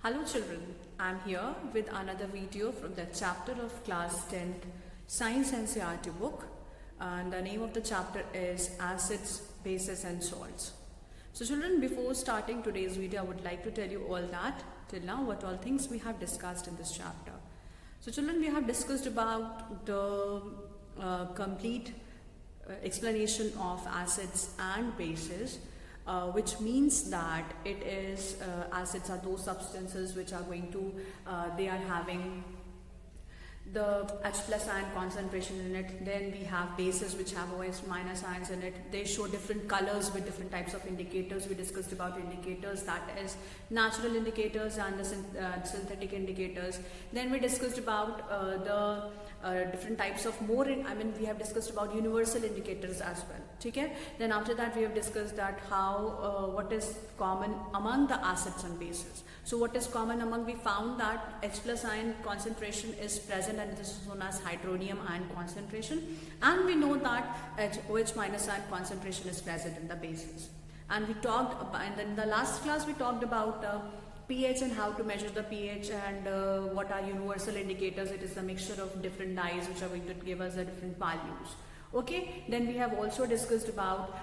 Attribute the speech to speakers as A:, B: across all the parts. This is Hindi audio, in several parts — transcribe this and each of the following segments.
A: Hello children, I am here with another video from the chapter of class 10th Science NCERT book, and the name of the chapter is Acids, Bases and Salts. So children, before starting today's video, I would like to tell you all that till now what all things we have discussed in this chapter. So children, we have discussed about the complete explanation of acids and bases. Which means that it is acids are those substances which are going to they are having the H plus ion concentration in it. Then we have bases which have OH minus ions in it. They show different colors with different types of indicators. We discussed about indicators, that is natural indicators and the synthetic indicators. Then we discussed about the different types of we have discussed about universal indicators as well. Okay? Then after that we have discussed that how what is common among the acids and bases. So what is common among, we found that H plus ion concentration is present, and this is known as hydronium ion concentration, and we know that OH minus ion concentration is present in the bases. And we talked about, and then in the last class we talked about pH and how to measure the pH, and what are universal indicators. It is a mixture of different dyes which are going to give us the different values. Okay, then we have also discussed about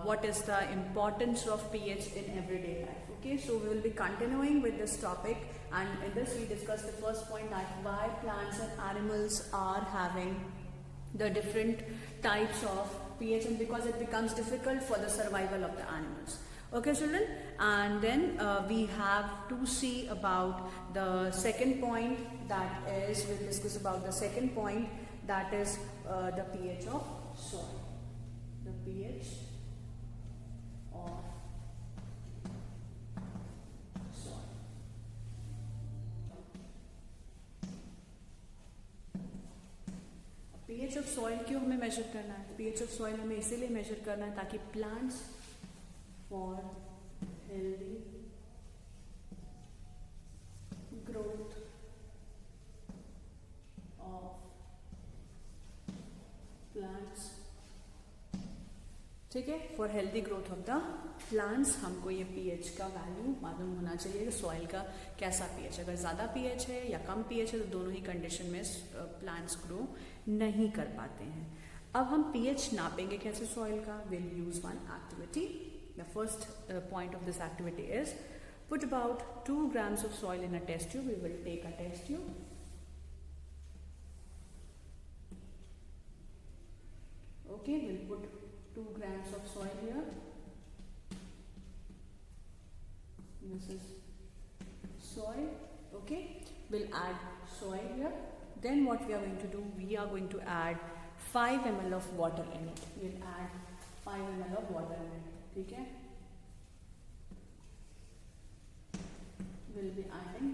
A: what is the importance of pH in everyday life. Okay, so we will be continuing with this topic, and in this we discussed the first point, that why plants and animals are having the different types of pH, and because it becomes difficult for the survival of the animals. Okay children, and then we have to see about the second point, that is, we'll discuss about the second point, that is the pH of soil. The pH of soil. pH of soil क्यों हमें मेजर करना है? pH of soil हमें इसीलिए मेजर करना है ताकि plants for healthy growth of plants. ठीक है, for healthy growth of the plants हमको ये पीएच का वैल्यू मालूम होना चाहिए कि सॉइल का कैसा पीएच है. अगर ज़्यादा पीएच है या कम पीएच है तो दोनों ही कंडीशन में प्लांट्स ग्रो नहीं कर पाते हैं. अब हम पीएच नापेंगे कैसे सॉइल का? Will use one activity. The first point of this activity is put about 2 grams of soil in a test tube. We will take a test tube. Okay, we'll put 2 grams of soil here. This is soil. Okay, we'll add soil here. Then what we are going to do, we are going to add 5 ml of water in it. We'll add 5 ml of water in it. ठीक है, we'll be adding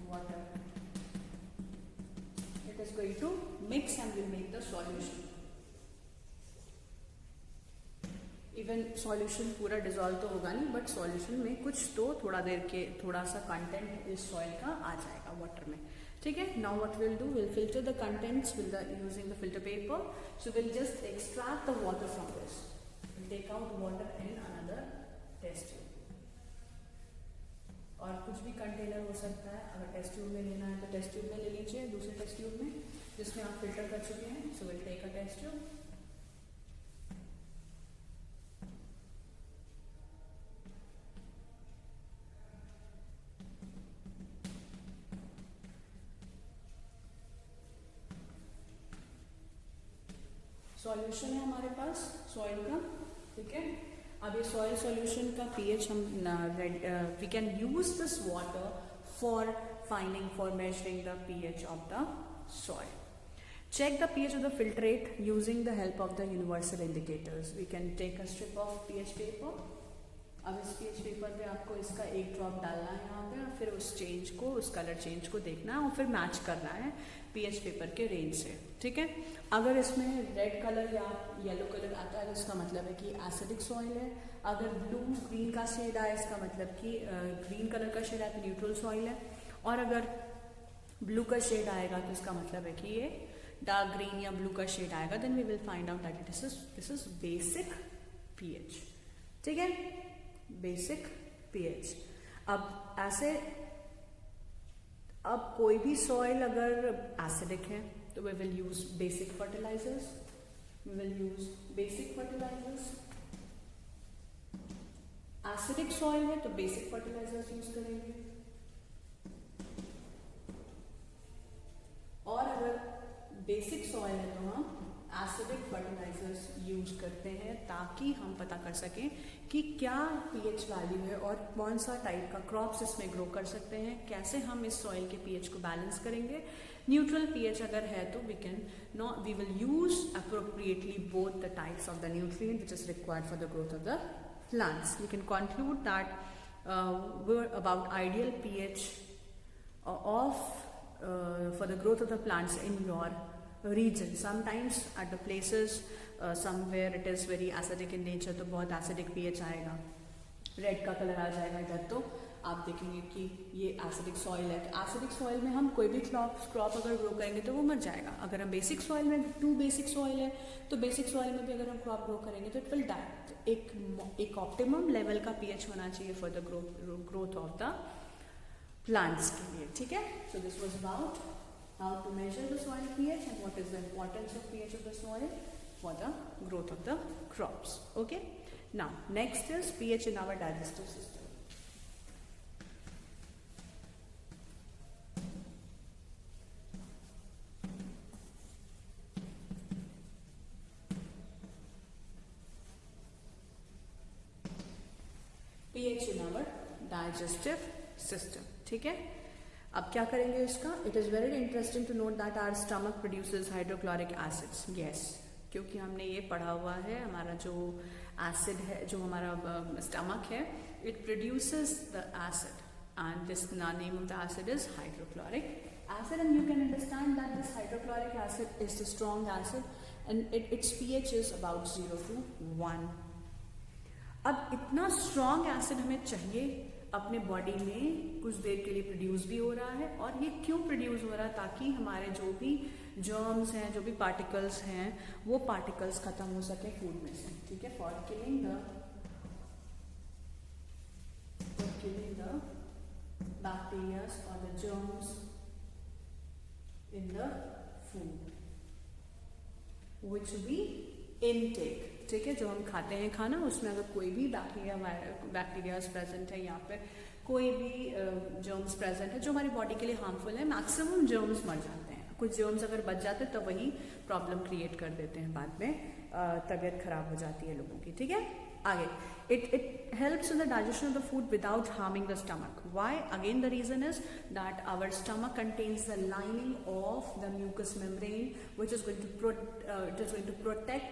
A: water. It is going to mix and will make the solution. Even solution पूरा डिजोल्व तो होगा नहीं, बट solution में कुछ तो थोड़ा सा कंटेंट इस सॉइल का आ जाएगा वाटर में. ठीक है, now what we'll do, we'll filter the contents using the filter paper. So we'll just extract the water from this. Take out water in another test tube. और कुछ भी कंटेनर हो सकता है. अगर टेस्ट ट्यूब में लेना है तो टेस्ट ट्यूब में ले लीजिए, दूसरे टेस्ट ट्यूब में जिसमें आप फिल्टर कर चुके हैं. So will take a test tube. Solution है हमारे पास सॉइल का. ठीक है, अब ये सॉइल सॉल्यूशन का पीएच हम we can use this water for finding, for measuring the pH of the soil. Check the pH of the filtrate using the help of the universal indicators. We can take a strip of pH paper. अब इस पीएच पेपर पे आपको इसका एक ड्रॉप डालना है यहाँ पे, और फिर उस चेंज को, उस कलर चेंज को देखना है और फिर मैच करना है पीएच पेपर के रेंज से. ठीक है, अगर इसमें रेड कलर या येलो कलर आता है तो इसका मतलब है कि एसिडिक सॉइल है. अगर ब्लू ग्रीन का शेड आए इसका मतलब कि ग्रीन कलर का शेड आए तो न्यूट्रल सॉइल है. और अगर ब्लू का शेड आएगा तो इसका मतलब है कि ये डार्क ग्रीन या ब्लू का शेड आएगा. Then we will find out that this is basic pH. ठीक है, बेसिक पीएच. अब ऐसे अब कोई भी सॉइल अगर एसिडिक है तो we will use basic fertilizers, acidic soil है तो बेसिक फर्टिलाइजर्स यूज करेंगे, और अगर बेसिक सॉइल है तो हम एसिडिक फर्टिलाइजर्स यूज करते हैं ताकि हम पता कर सकें कि क्या पीएच वैल्यू है और कौन सा टाइप का क्रॉप्स इसमें ग्रो कर सकते हैं, कैसे हम इस सॉइल के पीएच को बैलेंस करेंगे। न्यूट्रल पीएच अगर है तो we will use appropriately both the types of the nutrient which is required for the growth of the plants. You can conclude that we're about ideal pH for the growth of the plants in your region. Sometimes at the places somewhere it is very acidic in nature, तो बहुत acidic pH आएगा, रेड का कलर आ जाएगा इधर, तो आप देखेंगे कि ये एसिडिक सॉइल है। तो एसिडिक सॉइल में हम कोई भी क्रॉप अगर ग्रो करेंगे तो वो मर जाएगा। अगर हम बेसिक सॉइल में, टू बेसिक सॉइल है तो बेसिक सॉइल में भी अगर हम क्रॉप ग्रो करेंगे तो इट विल डाई। एक ऑप्टिमम लेवल का पीएच होना चाहिए for the growth of the plants के लिए, ठीक है। So this was about how to measure the soil pH and what is the importance of pH of the soil for the growth of the crops. Okay, now next is pH in our digestive system. pH in our digestive system, ठीक है। अब क्या करेंगे इसका? It is very interesting to note that our stomach produces hydrochloric acids. Yes, क्योंकि हमने ये पढ़ा हुआ है, हमारा जो एसिड है, जो हमारा स्टमक है, it produces the acid and this name of the acid is hydrochloric acid, and you can understand that this hydrochloric acid is the strong acid and it's pH is about 0 to 1। अब इतना स्ट्रॉन्ग एसिड हमें चाहिए अपने बॉडी में, कुछ देर के लिए प्रोड्यूस भी हो रहा है, और ये क्यों प्रोड्यूस हो रहा है? ताकि हमारे जो भी जर्म्स हैं, जो भी पार्टिकल्स हैं, वो पार्टिकल्स खत्म हो सके फूड में से, ठीक है, फॉर किलिंग द बैक्टीरिया और the germs in the food which we intake, ठीक है। जो हम खाते हैं खाना, उसमें अगर कोई भी बैक्टीरिया प्रेजेंट है या फिर कोई भी जर्म्स प्रेजेंट है जो हमारी बॉडी के लिए हार्मफुल है, मैक्सिमम जर्म्स मर जाते हैं। कुछ जर्म्स अगर बच जाते हैं तो वही प्रॉब्लम क्रिएट कर देते हैं, बाद में तबीयत खराब हो जाती है लोगों की, ठीक है। आगे, it helps in the digestion of the food without harming the stomach. Why? Again, the reason is that our stomach contains the lining of the mucous membrane, which is going to protect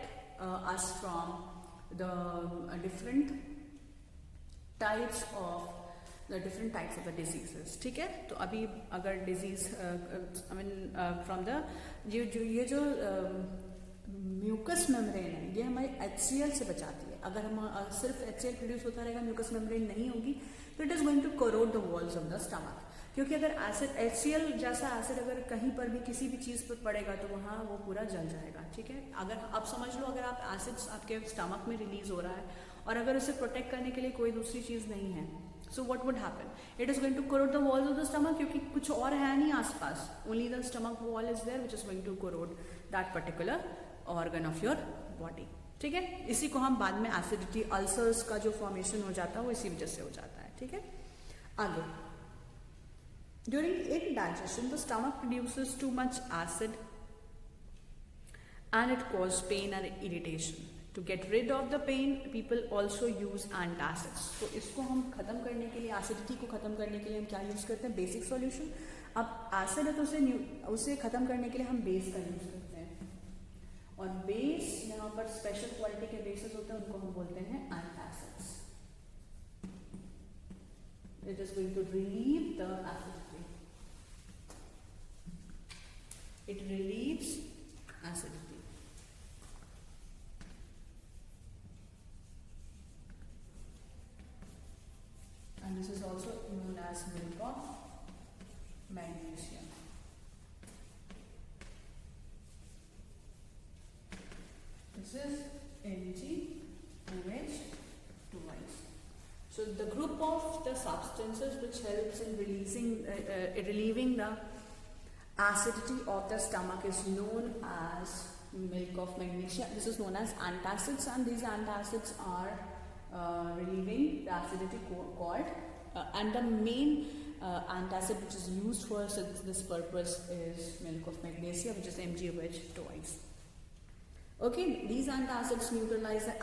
A: us from the different types of the diseases, ठीक है। तो अभी अगर डिजीज फ्रॉम द ये जो म्यूकस मेम्ब्रेन है, ये हमारे HCl से बचाती है। अगर हम सिर्फ HCl प्रोड्यूस होता रहेगा, म्यूकस मेम्ब्रेन नहीं होगी, तो it is going to corrode the walls of the stomach. क्योंकि अगर एसिड, HCl जैसा एसिड अगर कहीं पर भी किसी भी चीज पर पड़ेगा तो वहाँ वो पूरा जल जाएगा, ठीक है। अगर आप समझ लो, अगर आप एसिड्स आपके स्टमक में रिलीज हो रहा है और अगर उसे प्रोटेक्ट करने के लिए कोई दूसरी चीज नहीं है, so what would happen? It is going to corrode the walls of the stomach, क्योंकि कुछ और है नहीं आसपास, only the stomach wall is there which is going to corrode that particular organ of your body, ठीक है। इसी को हम बाद में एसिडिटी, अल्सर्स का जो फॉर्मेशन हो जाता है वो इसी वजह से हो जाता है, ठीक है। आगे, during indigestion the stomach produces too much acid and it causes pain and irritation. To get rid of the pain, people also use antacids. तो इसको हम खत्म करने के लिए, एसिडिटी को खत्म करने के लिए हम क्या यूज करते हैं? Basic solution. अब एसिड है तो उसे खत्म करने के लिए हम बेस का यूज करते हैं, और बेस यहाँ पर स्पेशल क्वालिटी के बेसिस होते हैं, उनको हम बोलते हैं antacids. It is going to relieve the acidity. It relieves acidity. And this is also known as milk of magnesium. This is Mg2h2. So the group of the substances which helps in relieving the acidity of the stomach is known as milk of magnesia. This is known as antacids, and these antacids are relieving the acidity called and the main antacid which is used for this purpose is milk of magnesia, which is MgOH twice. Okay, these antacids neutralize the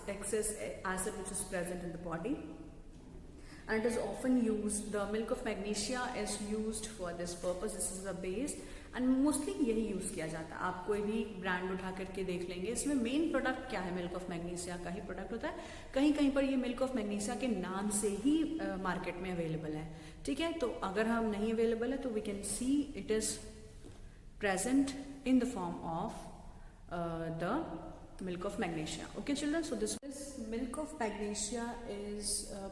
A: excess acid which is present in the body, and it is often used, the milk of magnesia is used for this purpose. This is a base and mostly यही यूज़ किया जाता है. आप कोई भी ब्रांड उठा करके देख लेंगे, इसमें मेन प्रोडक्ट क्या है, मिल्क ऑफ मैग्नीशिया का ही प्रोडक्ट होता है. कहीं कहीं पर ये मिल्क ऑफ मैग्नीशिया के नाम से ही मार्केट में अवेलेबल है. ठीक है, तो अगर हम नहीं अवेलेबल है तो we can see it is present in the form of the milk of magnesia. Okay children, so this milk of magnesia is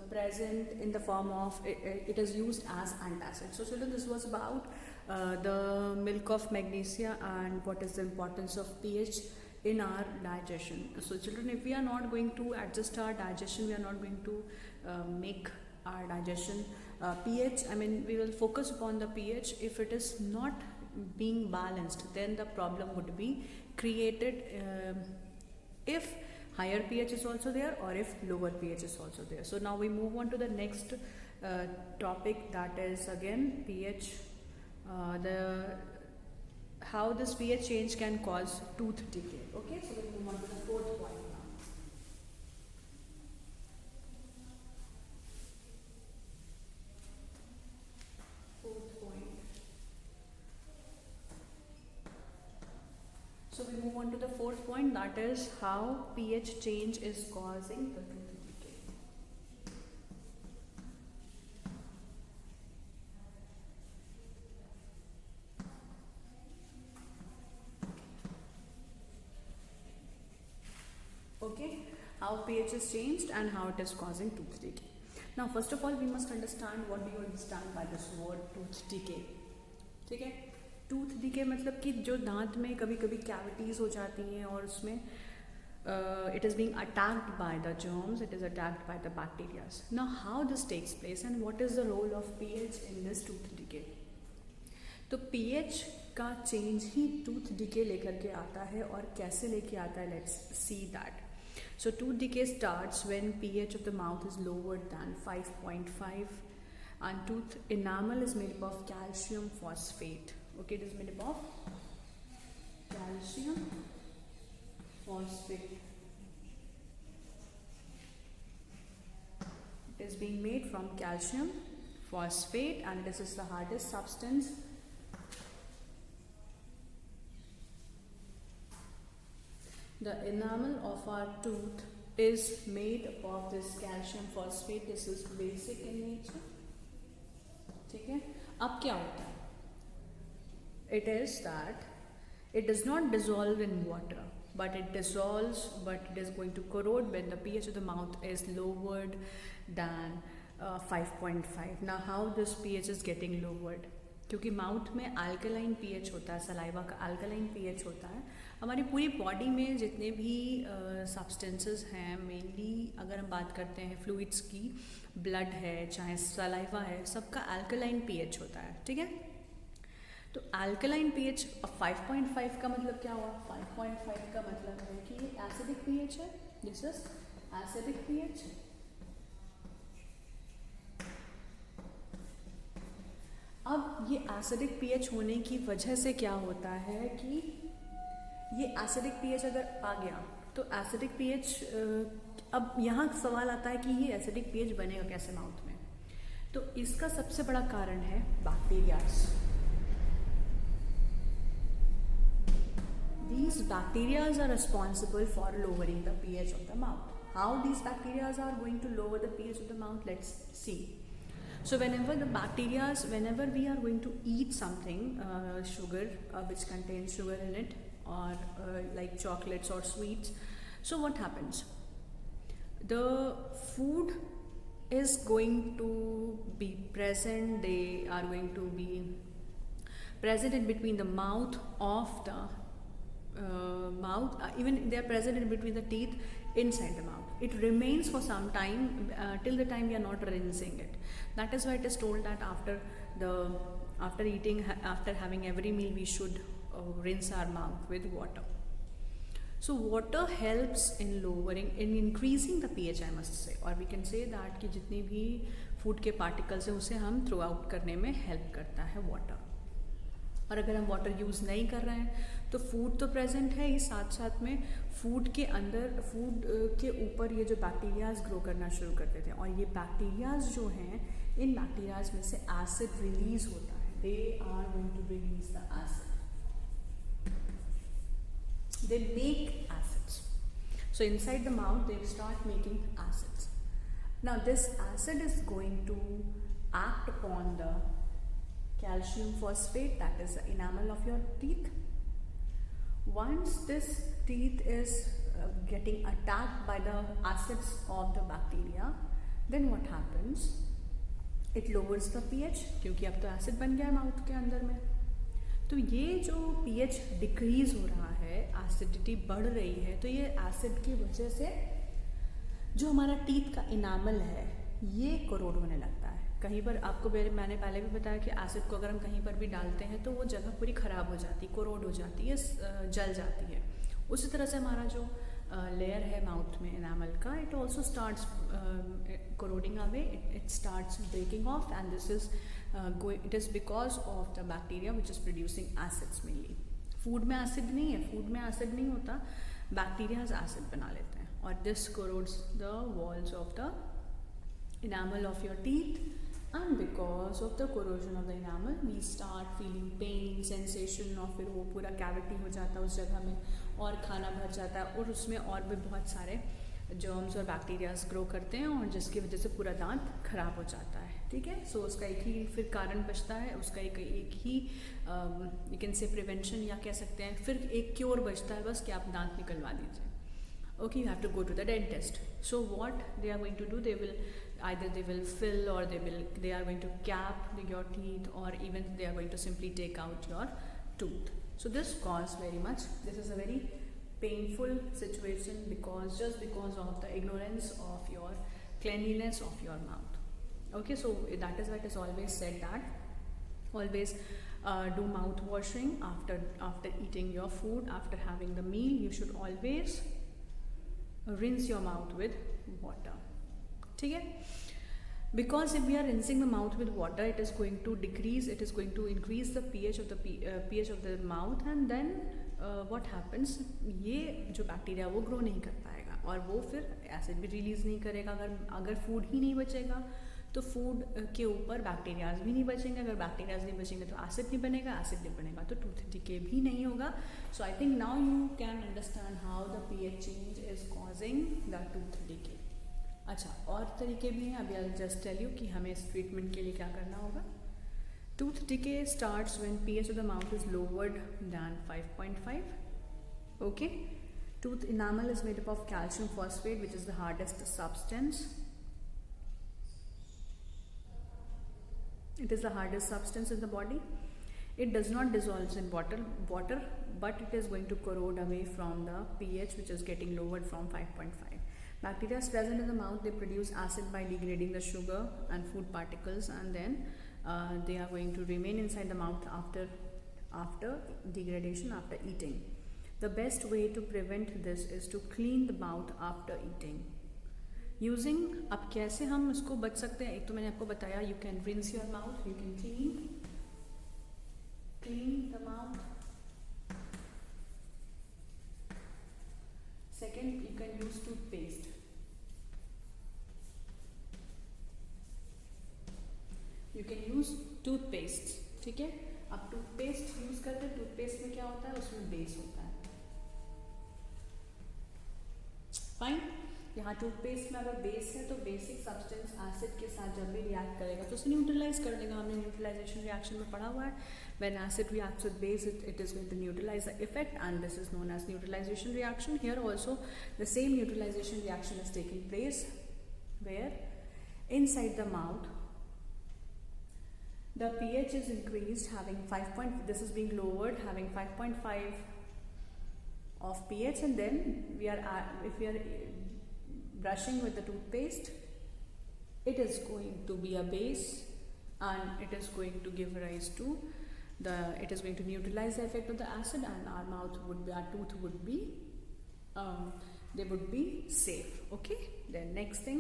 A: present in the form of it is used as antacid. So children, this was about the milk of magnesia and what is the importance of pH in our digestion. So children, if we are not going to adjust our digestion, we are not going to make our digestion pH, I mean we will focus upon the pH. If it is not being balanced, then the problem would be created if higher pH is also there or if lower pH is also there. So now we move on to the next topic, that is again pH, how this pH change can cause tooth decay. Okay, so we move on to the fourth point now. Fourth point. So we move on to the fourth point, that is how pH change is causing the tooth decay. Okay, how pH is changed and how it is causing tooth decay. Now first of all we must understand what do you understand by this word tooth decay. ठीक है, टूथ डिके मतलब कि जो दांत में कभी कभी कैविटीज़ हो जाती हैं और उसमें it is being attacked by the germs, it is attacked by the bacterias. Now how this takes place and what is the role of pH in this tooth decay. तो पीएच का चेंज ही टूथ डिके लेकर के आता है, और कैसे लेके आता है, let's see that. So tooth decay starts when pH of the mouth is lower than 5.5 and tooth enamel is made up of calcium phosphate. Okay, it is made up of calcium phosphate. It is being made from calcium phosphate and this is the hardest substance. The enamel of our tooth is made up of this calcium phosphate. This is basic in nature. ठीक है, अब क्या होता है? It is that it does not dissolve in water, but it dissolves, but it is going to corrode when the pH of the mouth is lowered than 5.5. Now how this pH is getting lowered? क्योंकि माउथ में अल्कलाइन पीएच होता है, सलाइवा का अल्कलाइन पीएच होता है. हमारी पूरी बॉडी में जितने भी सब्सटेंसेस हैं, मेनली अगर हम बात करते हैं फ्लूइड्स की, ब्लड है चाहे सलाइवा है, सबका अल्कलाइन पीएच होता है. ठीक है, तो अल्कलाइन पीएच 5.5 का मतलब क्या हुआ? 5.5 का मतलब है कि ये एसिडिक पीएच है. This is acidic pH. अब ये एसिडिक पीएच होने की वजह से क्या होता है कि ये एसिडिक पीएच अगर आ गया तो एसिडिक पीएच, अब यहाँ सवाल आता है कि ये एसिडिक पीएच बनेगा कैसे माउथ में. तो इसका सबसे बड़ा कारण है bacterias. These bacteria are responsible for lowering the pH of the mouth. How these bacteria are going to lower the pH of the mouth? Let's see. So whenever we are going to eat something, sugar which contains sugar in it, or like chocolates or sweets, so what happens? The food is going to be present. They are going to be present in between the mouth of the mouth, even they are present in between the teeth inside the mouth. it remains for some time till the time we are not rinsing it. That is why it is told that after eating, after having every meal, we should rinse our mouth with water. So water helps in increasing the pH, I must say, or we can say that कि जितनी भी फूड के पार्टिकल्स हैं उसे हम थ्रो आउट करने में हेल्प करता है वाटर. और अगर हम वाटर यूज़ नहीं कर रहे हैं तो फूड तो प्रेजेंट है ही, साथ साथ में फूड के अंदर, फूड के ऊपर ये जो बैक्टीरियाज ग्रो करना शुरू कर देते हैं, और ये बैक्टीरियाज जो हैं, इन बैक्टीरियाज में से एसिड रिलीज होता है. They are going to release the acid. They make acids. So inside the mouth they start making acids. Now this acid is going to act upon the calcium phosphate, that is the enamel of your teeth. Once this teeth is getting attacked by the acids of the bacteria, then what happens? It lowers the pH, क्योंकि अब तो acid बन गया माउथ के अंदर में. तो ये जो pH डिक्रीज हो रहा है, एसिडिटी बढ़ रही है, तो ये एसिड की वजह से जो हमारा टीथ का इनामल है ये कोरोड होने लगता है. कहीं पर आपको मैंने पहले भी बताया कि एसिड को अगर हम कहीं पर भी डालते हैं तो वो जगह पूरी ख़राब हो जाती है, कोरोड हो जाती है, जल जाती है. उसी तरह से हमारा जो लेयर है माउथ में इनामल का, it also starts corroding away, it starts breaking off, and this is it is because of the bacteria which is producing acids mainly. Food में एसिड नहीं है, फूड में एसिड नहीं होता, बैक्टीरियाज एसिड बना लेते हैं, और this corrodes the walls of the enamel of your teeth, and because of the corrosion of the enamel we start feeling pain sensation, और फिर वो पूरा कैविटी हो जाता है उस जगह में, और खाना भर जाता है, और उसमें और भी बहुत सारे जर्म्स और बैक्टीरियाज ग्रो करते हैं, और जिसकी वजह से पूरा दांत खराब हो जाता है. ठीक है. सो उसका एक ही फिर कारण बचता है, उसका एक ही यू कैन से प्रिवेंशन या कह सकते हैं, फिर एक क्योर बचता है बस कि आप दांत निकलवा दीजिए. Okay, you have to go to the dentist. So what they are going to do, they will fill, or they are going to cap your teeth, or even they are going to simply take out your tooth. So this is a very painful situation, just because of the ignorance of your cleanliness of your mouth. Okay, so that is why it is always said that always do mouth washing after eating your food. After having the meal, you should always rinse your mouth with water. ठीक है. Because if we are rinsing the mouth with water, it is going to increase the pH of the mouth, and then what happens, ये जो बैक्टीरिया वो ग्रो नहीं कर पाएगा, और वो फिर एसिड भी रिलीज नहीं करेगा. अगर फूड ही नहीं बचेगा तो फूड के ऊपर बैक्टीरियाज भी नहीं बचेंगे, अगर बैक्टीरियाज नहीं बचेंगे तो एसिड नहीं बनेगा, एसिड नहीं बनेगा तो टूथ डिके भी नहीं होगा. So I think now you can understand how the pH change is causing the tooth decay. अच्छा, और तरीके भी हैं, अभी आई जस्ट टेल यू कि हमें इस ट्रीटमेंट के लिए क्या करना होगा. Tooth decay starts when pH of the mouth is lowered than 5.5. okay, tooth enamel is made up of calcium phosphate, which is the hardest substance. It is the hardest substance in the body. It does not dissolve in water, but it is going to corrode away from the pH, which is getting lowered from 5.5. Bacteria is present in the mouth. They produce acid by degrading the sugar and food particles, and then they are going to remain inside the mouth after degradation, after eating. The best way to prevent this is to clean the mouth after eating. Using, अब कैसे हम उसको बच सकते हैं, एक तो मैंने आपको बताया, you can rinse your mouth, you can clean the mouth. Second, you can use toothpaste. You can use toothpaste. ठीक है. अब टूथपेस्ट यूज करते हैं, टूथपेस्ट में क्या होता है, उसमें बेस होता है. फाइन. यहाँ टूथपेस्ट में अगर बेस है तो बेसिक सब्सटेंस एसिड के साथ जब भी रिएक्ट करेगा तो उसे न्यूट्रलाइज कर देगा. हमने न्यूट्रलाइजेशन रिएक्शन में पढ़ा हुआ है, when acid reacts with base it is going to neutralise the effect, and this is known as neutralisation reaction. Here also the same neutralisation reaction is taking place, where inside the mouth the pH is increased, having 5. This is being lowered, having 5.5 of pH, and then if we are brushing with the toothpaste, it is going to be a base and it is going to give rise to it is going to neutralize the effect of the acid, and our tooth would be they would be safe. Okay, then next thing,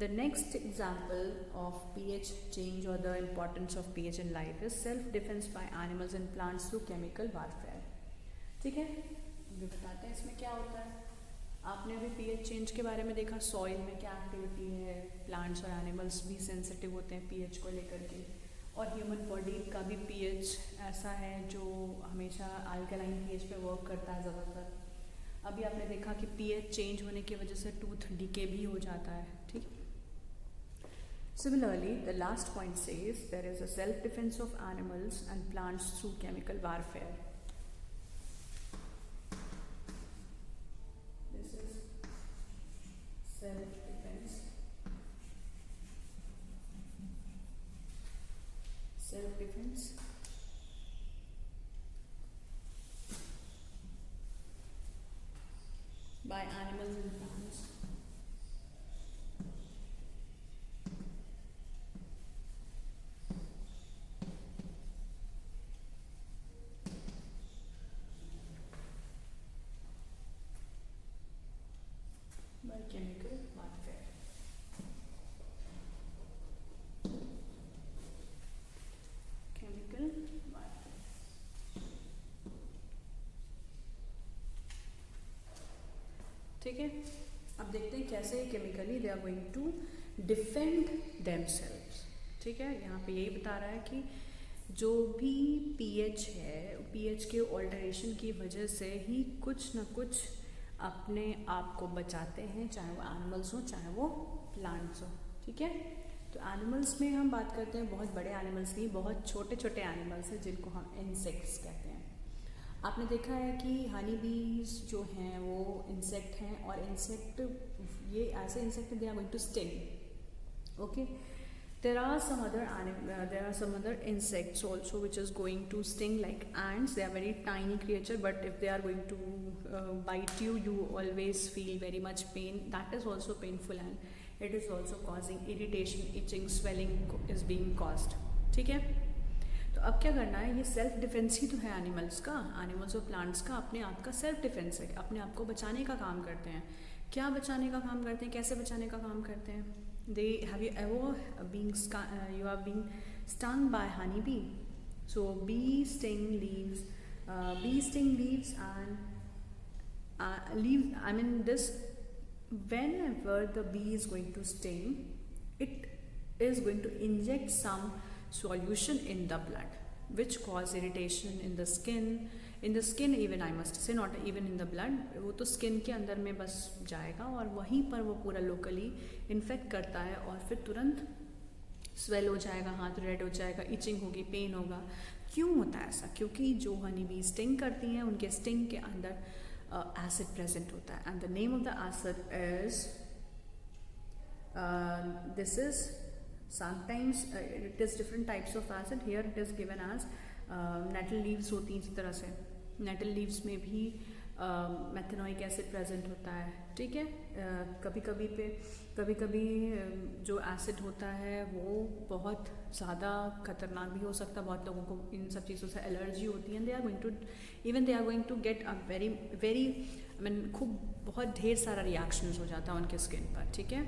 A: the next example of pH change or the importance of pH in life is self defense by animals and plants through chemical warfare. ठीक है, ये बताते हैं इसमें क्या होता है. आपने अभी पीएच चेंज के बारे में देखा, सॉइल में क्या एक्टिविटी है, प्लांट्स और एनिमल्स भी सेंसिटिव होते हैं पीएच को लेकर के, और ह्यूमन बॉडी का भी पीएच ऐसा है जो हमेशा अल्कलाइन पीएच पे वर्क करता है ज़्यादातर. अभी आपने देखा कि पीएच चेंज होने की वजह से टूथ डिके भी हो जाता है. ठीक. Similarly, the last point says there is a self defense of animals and plants through chemical warfare. This is self defense. Self defense by animals and plants by chemical warfare. Chemical warfare. ठीक है, अब देखते हैं कैसे chemically they are going to defend themselves. ठीक है, यहाँ पे यही बता रहा है कि जो भी पीएच है, पीएच के ऑल्टरेशन की वजह से ही कुछ ना कुछ अपने आप को बचाते हैं, चाहे वो एनिमल्स हो चाहे वो प्लांट्स हो. ठीक है, तो एनिमल्स में हम बात करते हैं बहुत बड़े एनिमल्स की, बहुत छोटे छोटे एनिमल्स हैं जिनको हम इंसेक्ट्स कहते हैं. आपने देखा है कि हनी बीज जो हैं वो इंसेक्ट हैं, और इंसेक्ट ये ऐसे insect they are going to sting. Okay, there are some other insects also which is going to sting, like ants. They are very tiny creature, but if they are going to bite you, you always feel very much pain. That is also painful, and it is also causing irritation, itching, swelling is being caused. ठीक है, तो अब क्या करना है, ये सेल्फ डिफेंस ही तो है एनिमल्स और प्लांट्स का. अपने आप का सेल्फ डिफेंस है, अपने आप को बचाने का काम करते हैं. क्या बचाने का काम करते हैं, कैसे बचाने का काम करते हैं? Have you ever you have been stung by honey bee? So bee sting leaves and leaves. I mean, this whenever the bee is going to sting, it is going to inject some solution in the blood, which cause irritation in the skin. In the skin even, I must say, not even in the blood. वो तो स्किन के अंदर में बस जाएगा और वहीं पर वो पूरा लोकली इन्फेक्ट करता है, और फिर तुरंत स्वेल हो जाएगा, हाथ रेड हो जाएगा, इचिंग होगी, पेन होगा. क्यों होता है ऐसा? क्योंकि जो हनी बी स्टिंग करती हैं उनके स्टिंग के अंदर एसिड प्रेजेंट होता है. And the name of the acid is this is sometimes it is different types of acid. Here it is given as nettle leaves होती हैं. इसी तरह से नेटल लीव्स में भी मेथेनोइक एसिड प्रेजेंट होता है. ठीक है, कभी कभी जो एसिड होता है वो बहुत ज़्यादा खतरनाक भी हो सकता है. बहुत लोगों को इन सब चीज़ों से एलर्जी होती है. They are going to get a very I mean खूब बहुत ढेर सारा रिएक्शंस हो जाता है उनके स्किन पर. ठीक है,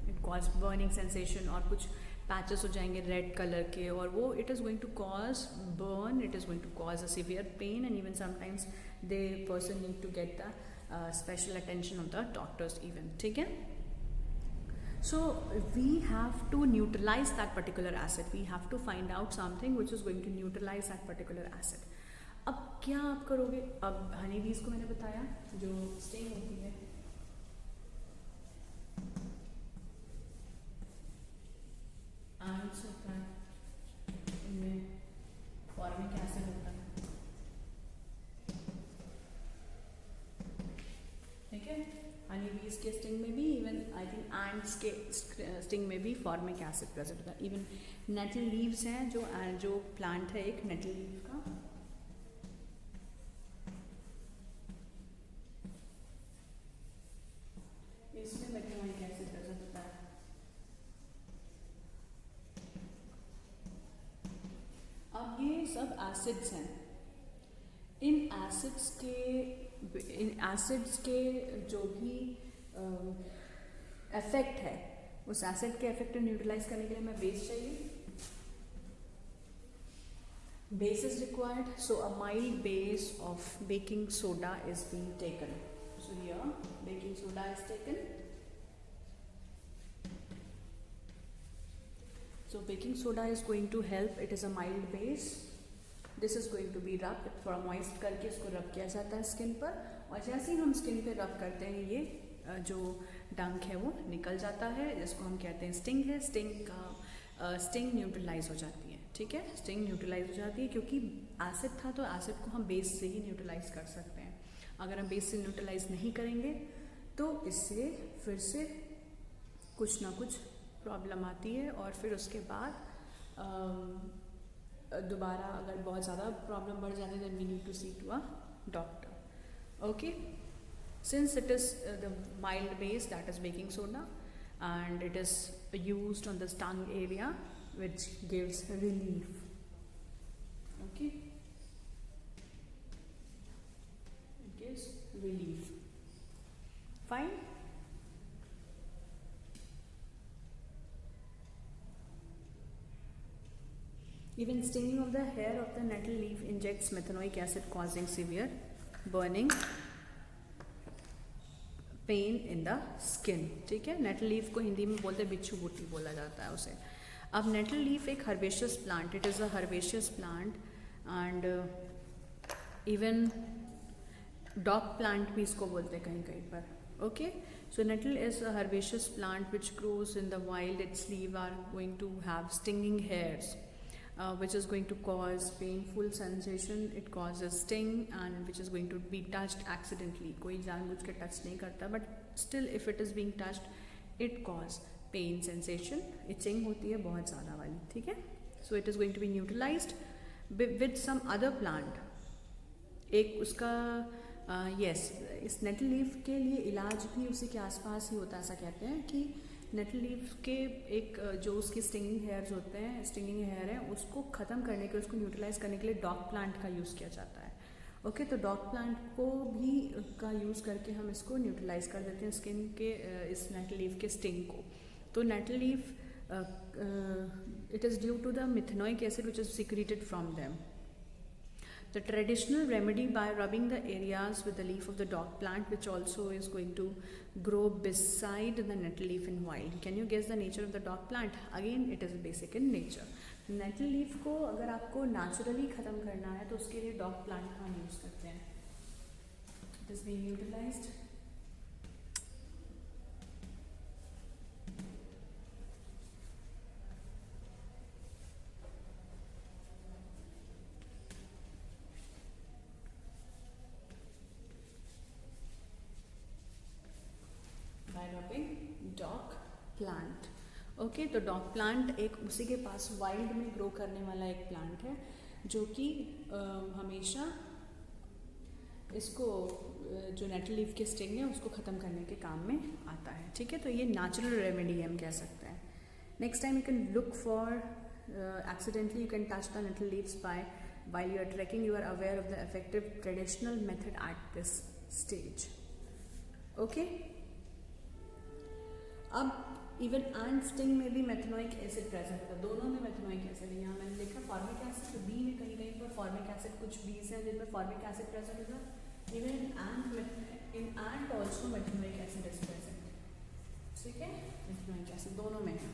A: इट कॉज बर्निंग सेंसेशन, और कुछ पैचेस हो जाएंगे रेड कलर के, और वो it is going to cause burn, it is going to cause a severe pain, and even sometimes the person need to get the special attention of the doctors even. ठीक है, so we have to neutralise that particular acid. We have to find out something which is going to neutralise that particular acid. अब क्या आप करोगे? अब हनी बीज को मैंने बताया जो स्टिंग होती है, होता है, इनमें फॉर्मिक एसिड होता है. ठीक है, हनी बीज के स्टिंग में भी, इवन आई थिंक एंट्स के स्टिंग में भी फॉर्मिक एसिड प्रेजेंट होता है. इवन नेटल लीव्स हैं, जो प्लांट है एक नेटल लीव का, अब ये सब एसिड्स हैं। इन एसिड्स के जो भी इफेक्ट है, उस एसिड के इफेक्ट को न्यूट्रलाइज करने के लिए हमें बेस चाहिए। Base is required, so a mild base of baking soda is being taken. So here baking soda is taken. So baking soda is going to help. It is a mild base. This is going to be rubbed. थोड़ा moist करके इसको rub किया जाता है स्किन पर, और जैसे ही हम स्किन पे rub करते हैं ये जो डंक है वो निकल जाता है, जिसको हम कहते हैं स्टिंग है। स्टिंग न्यूट्रलाइज हो जाती है। ठीक है, स्टिंग न्यूट्रलाइज हो जाती है क्योंकि एसिड था, तो एसिड को हम बेस से ही न्यूट्रलाइज कर सकते हैं। अगर हम बेस से न्यूट्रलाइज नहीं करेंगे तो इससे फिर से कुछ ना कुछ प्रॉब्लम आती है, और फिर उसके बाद दोबारा अगर बहुत ज़्यादा प्रॉब्लम बढ़ जाती है then we need to see to a doctor. Okay, since it is the mild base that is baking soda and it is used on the tongue area, which gives relief. Okay, it gives relief. Fine. Even stinging of the hair of the nettle leaf injects methanoic acid, causing severe burning, pain in the skin. ठीक है, नेटल लीफ को हिंदी में बोलते हैं बिच्छू बूटी बोला जाता है उसे। अब नेटल लीफ एक herbaceous plant, it is a herbaceous plant, and even dog plant भी इसको बोलते हैं कहीं कहीं पर। Okay, so nettle is a herbaceous plant which grows in the wild. Its leave are going to have stinging hairs which is going to cause painful sensation. It causes sting and which is going to be touched accidentally. कोई जानबूझ के टच नहीं करता, but still if it is being touched, it cause pain sensation. Itching होती है बहुत ज़्यादा वाली। ठीक है, so it is going to be neutralized with some other plant. एक उसका yes, इस नेटल लीफ के लिए इलाज भी उसी के आसपास ही होता है। ऐसा कहते हैं कि नेटल लीफ के एक जो उसके स्टिंगिंग हेयर्स होते हैं, स्टिंगिंग हेयर है, उसको ख़त्म करने के, उसको न्यूट्रलाइज करने के लिए डॉग प्लांट का यूज़ किया जाता है। ओके, तो डॉग प्लांट को भी का यूज़ करके हम इसको न्यूट्रलाइज कर देते हैं स्किन के इस नेटल लीफ के स्टिंग को। तो nettle leaf it is due to the methanoic acid which is secreted from them. The traditional remedy by rubbing the areas with the leaf of the dog plant, which also is going to grow beside the nettle leaf in wild. Can you guess the nature of the dog plant? Again, it is basic in nature. Nettle leaf को अगर आपको naturally ख़त्म करना है तो उसके लिए dog plant का हम use करते हैं। It is being utilized. Dog plant. Okay, तो डॉग प्लांट एक उसी के पास वाइल्ड में ग्रो करने वाला एक प्लांट है जो कि हमेशा इसको जो नेटल लीफ के स्टिंग है उसको ख़त्म करने के काम में आता है। ठीक है, तो ये नेचुरल रेमेडी हम कह सकते हैं। Next time you can look for accidentally you can touch the nettle leaves by while you are trekking, you are aware of the effective traditional method at this stage. Okay, अब इवन एंड स्टिंग में भी मेथनोइक एसिड प्रेजेंट होता है, दोनों में मेथनोइक एसिड है। यहाँ मैंने लिखा फॉर्मिक एसिड, तो बी में कहीं कहीं पर फॉर्मिक एसिड, कुछ बीज हैं जिनमें फॉर्मिक एसिड प्रेजेंट होता है। Even in and also methanoic acid is present. ठीक है, मेथनोइक एसिड दोनों में है।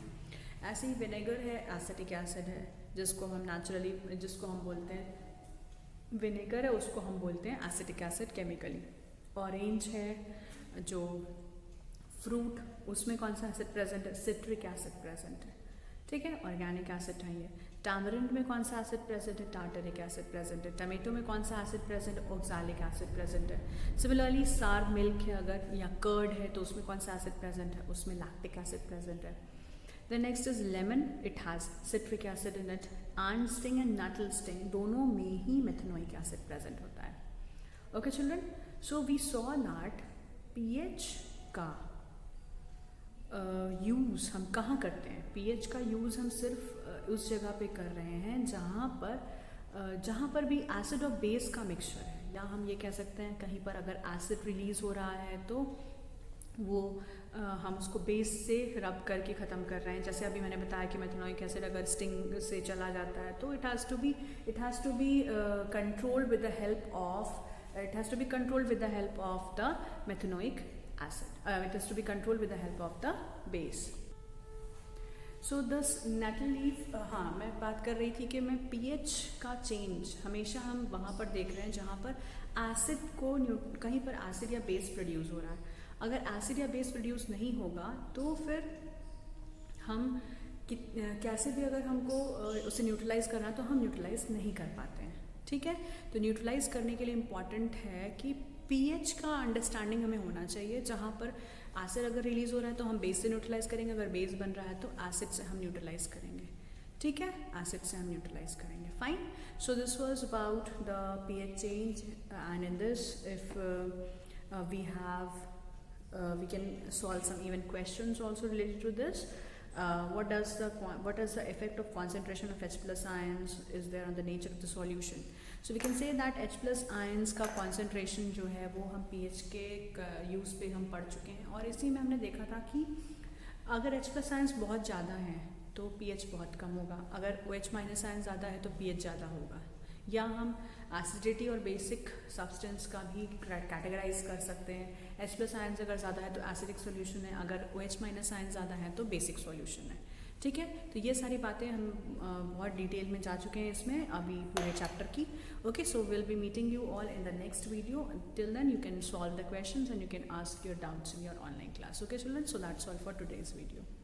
A: ऐसे ही विनेगर है, एसिटिक एसिड है, जिसको हम नेचुरली जिसको हम बोलते हैं विनेगर है, उसको हम बोलते हैं एसिटिक एसिड केमिकली। ऑरेंज है जो फ्रूट, उसमें कौन सा एसिड प्रेजेंट है? सिट्रिक एसिड प्रेजेंट है। ठीक है, ऑर्गेनिक एसिड है ये। टैमरिंड में कौन सा एसिड प्रेजेंट है? टार्टरिक एसिड प्रेजेंट है। टमेटो में कौन सा एसिड प्रेजेंट है? ऑक्सैलिक एसिड प्रेजेंट है। सिमिलरली सार मिल्क है अगर, या कर्ड है, तो उसमें कौन सा एसिड प्रेजेंट है? उसमें लैक्टिक एसिड प्रेजेंट है। The next is lemon. It has citric acid in it. Ant sting and nettle sting, दोनों में ही मेथनोइक एसिड प्रेजेंट होता है। Okay children, so we saw that pH का यूज़ हम कहाँ करते हैं? pH का यूज़ हम सिर्फ उस जगह पे कर रहे हैं जहाँ पर जहाँ पर भी एसिड और बेस का मिक्सचर है, या हम ये कह सकते हैं कहीं पर अगर एसिड रिलीज हो रहा है तो वो हम उसको बेस से रब करके ख़त्म कर रहे हैं। जैसे अभी मैंने बताया कि मेथनोइक एसिड अगर स्टिंग से चला जाता है तो it has to be controlled with the help of the methanoic acid, it has to be controlled with the help of the base. So this nettle leaf, हाँ मैं बात कर रही थी कि मैं पीएच का चेंज हमेशा हम वहाँ पर देख रहे हैं जहाँ पर एसिड को कहीं पर एसिड या बेस प्रोड्यूस हो रहा है। अगर एसिड या बेस प्रोड्यूस नहीं होगा तो फिर हम कैसे भी अगर हमको उसे न्यूट्रलाइज करना है तो हम न्यूट्रलाइज नहीं कर पाते हैं। ठीक है, तो न्यूट्रलाइज करने के लिए इम्पॉर्टेंट है कि पीएच का अंडरस्टैंडिंग हमें होना चाहिए। जहाँ पर एसिड अगर रिलीज हो रहा है तो हम बेस से न्यूट्रलाइज करेंगे, अगर बेस बन रहा है तो एसिड से हम न्यूट्रलाइज करेंगे। ठीक है, एसिड से हम न्यूट्रलाइज करेंगे। Fine, so this was about the pH change and in this if we can solve some even questions also related to this. What does the effect of concentration of H plus ions is there on the nature of the solution? So we can say that H plus ions का concentration जो है वो हम pH के use पे हम पढ़ चुके हैं, और इसी में हमने देखा था कि अगर H plus ions बहुत ज़्यादा हैं तो pH बहुत कम होगा, अगर OH minus ions ज़्यादा है तो pH ज़्यादा होगा। या हम एसिडिटी और बेसिक सब्सटेंस का भी कैटेगराइज कर सकते हैं। H प्लस आयन्स अगर ज़्यादा है तो एसिडिक सॉल्यूशन है, अगर OH माइनस आयन ज़्यादा है तो बेसिक सॉल्यूशन है। ठीक है, तो ये सारी बातें हम बहुत डिटेल में जा चुके हैं इसमें अभी पूरे चैप्टर की। Okay, so will be meeting you all in the next video. Till then you can solve the questions and you can ask your doubts in your online class. Okay children, so that's all for today's video.